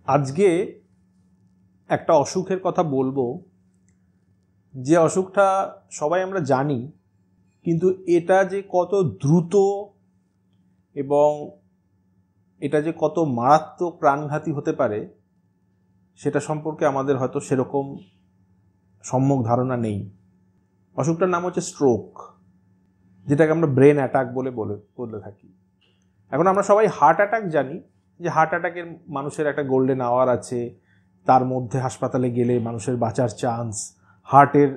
আজকে একটা অসুখের কথা বলবো, যে অসুখটা সবাই আমরা জানি, কিন্তু এটা যে কত দ্রুত এবং এটা যে কত মারাত্মক প্রাণঘাতী হতে পারে সেটা সম্পর্কে আমাদের হয়তো সেরকম সম্যক ধারণা নেই। অসুখটার নাম হচ্ছে স্ট্রোক, যেটাকে আমরা ব্রেন অ্যাটাক বলে থাকি। এখন আমরা সবাই হার্ট অ্যাটাক জানি, যে হার্ট অ্যাটাকের মানুষের একটা গোল্ডেন আওয়ার আছে, তার মধ্যে হাসপাতালে গেলে মানুষের বাঁচার চান্স, হার্টের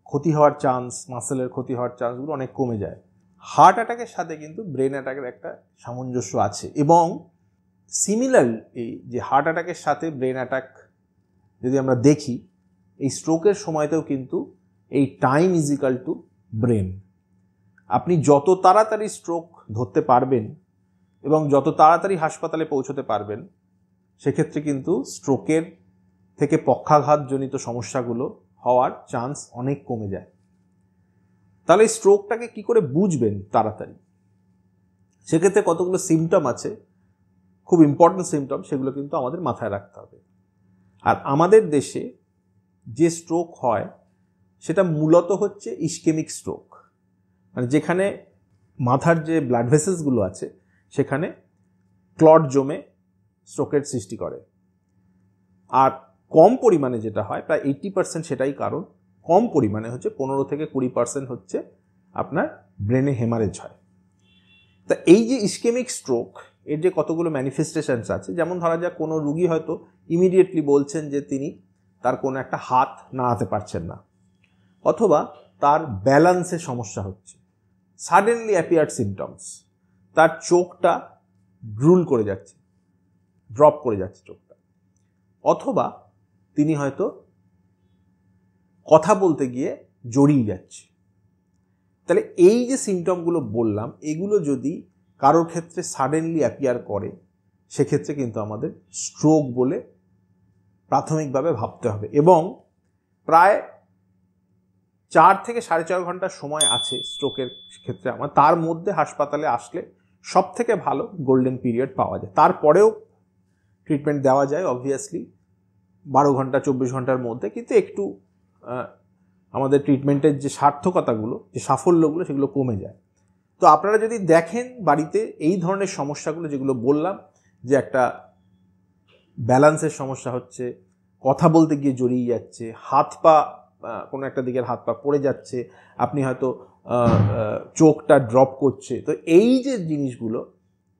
ক্ষতি হওয়ার চান্স, মাসেলের ক্ষতি হওয়ার চান্সগুলো অনেক কমে যায়। হার্ট অ্যাটাকের সাথে কিন্তু ব্রেন অ্যাটাকের একটা সামঞ্জস্য আছে, এবং সিমিলারলি এই যে হার্ট অ্যাটাকের সাথে ব্রেন অ্যাটাক যদি আমরা দেখি, এই স্ট্রোকের সময়তেও কিন্তু এই time is equal to brain. আপনি যত তাড়াতাড়ি স্ট্রোক ধরতে পারবেন এবং যত তাড়াতাড়ি হাসপাতালে পৌঁছতে পারবেন, সেক্ষেত্রে কিন্তু স্ট্রোকের থেকে পক্ষাঘাতজনিত সমস্যাগুলো হওয়ার চান্স অনেক কমে যায়। তাহলে স্ট্রোকটাকে কি করে বুঝবেন তাড়াতাড়ি? সেক্ষেত্রে কতগুলো সিমটম আছে, খুব ইম্পর্টেন্ট সিমটম, সেগুলো কিন্তু আমাদের মাথায় রাখতে হবে। আর আমাদের দেশে যে স্ট্রোক হয় সেটা মূলত হচ্ছে ইসকেমিক স্ট্রোক, মানে যেখানে মাথার যে ব্লাড ভেসেলসগুলো আছে সেখানে ক্লট জমে স্ট্রোকের সৃষ্টি করে। আর কম পরিমাণে যেটা হয়, প্রায় 80% সেটাই কারণ। কম পরিমাণে হচ্ছে 15 থেকে 20% হচ্ছে আপনার ব্রেনে হেমারেজ হয়। তা এই যে ইসকেমিক স্ট্রোক, এর যে কতগুলো ম্যানিফেস্টেশনস আছে, যেমন ধরা যাক কোনো রুগী হয়তো ইমিডিয়েটলি বলছেন যে তিনি তার কোনো একটা হাত নাড়াতে পারছেন না, অথবা তার ব্যালেন্সে সমস্যা হচ্ছে, সাডেনলি অ্যাপিয়ার্ড সিমটমস, তার চোখটা ড্রুল করে যাচ্ছে, ড্রপ করে যাচ্ছে চোখটা, অথবা তিনি হয়তো কথা বলতে গিয়ে জড়িয়ে যাচ্ছে। তাহলে এই যে সিমটমগুলো বললাম, এগুলো যদি কারোর ক্ষেত্রে সাডেনলি অ্যাপিয়ার করে, সেক্ষেত্রে কিন্তু আমাদের স্ট্রোক বলে প্রাথমিকভাবে ভাবতে হবে। এবং প্রায় 4 থেকে 4.5 ঘন্টার সময় আছে স্ট্রোকের ক্ষেত্রে আমার, তার মধ্যে হাসপাতালে আসলে সব থেকে ভালো গোল্ডেন পিরিয়ড পাওয়া যায়। তারপরেও ট্রিটমেন্ট দেওয়া যায় অবভিয়াসলি 12 ঘন্টা 24 ঘন্টার মধ্যে, কিন্তু একটু আমাদের ট্রিটমেন্টের যে সার্থকতাগুলো, যে সাফল্যগুলো, সেগুলো কমে যায়। তো আপনারা যদি দেখেন বাড়িতে এই ধরনের সমস্যাগুলো যেগুলো বললাম, যে একটা ব্যালেন্সের সমস্যা হচ্ছে, কথা বলতে গিয়ে জড়িয়ে যাচ্ছে, হাত পা কোনো একটা দিকের হাত পা পড়ে যাচ্ছে, আপনি হয়তো চোখটা ড্রপ করছে, তো এই যে জিনিসগুলো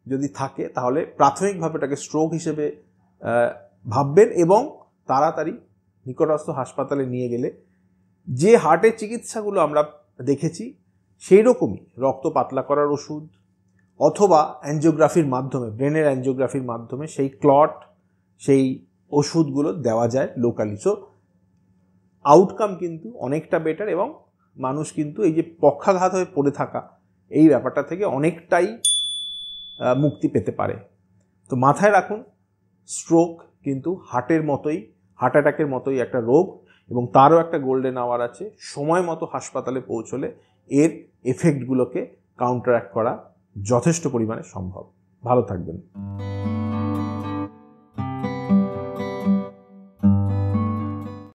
যদি থাকে তাহলে প্রাথমিকভাবে এটাকে স্ট্রোক হিসেবে ভাববেন, এবং তাড়াতাড়ি নিকটস্থ হাসপাতালে নিয়ে গেলে যে হার্টের চিকিৎসাগুলো আমরা দেখেছি সেই রকমই রক্ত পাতলা করার ওষুধ, অথবা অ্যাঞ্জিওগ্রাফির মাধ্যমে, ব্রেনের অ্যাঞ্জিওগ্রাফির মাধ্যমে সেই ক্লট, সেই ওষুধগুলো দেওয়া যায় লোকালি। সো আউটকাম কিন্তু অনেকটা বেটার, এবং মানুষ কিন্তু এই যে পক্ষাঘাত হয়ে পড়ে থাকা এই ব্যাপারটা থেকে অনেকটাই মুক্তি পেতে পারে। তো মাথায় রাখুন, স্ট্রোক কিন্তু হার্টের মতোই, হার্ট অ্যাটাকের মতোই একটা রোগ, এবং তারও একটা গোল্ডেন আওয়ার আছে। সময় মতো হাসপাতালে পৌঁছলে এর এফেক্টগুলোকে কাউন্টারঅ্যাক্ট করা যথেষ্ট পরিমাণে সম্ভব। ভালো থাকবেন।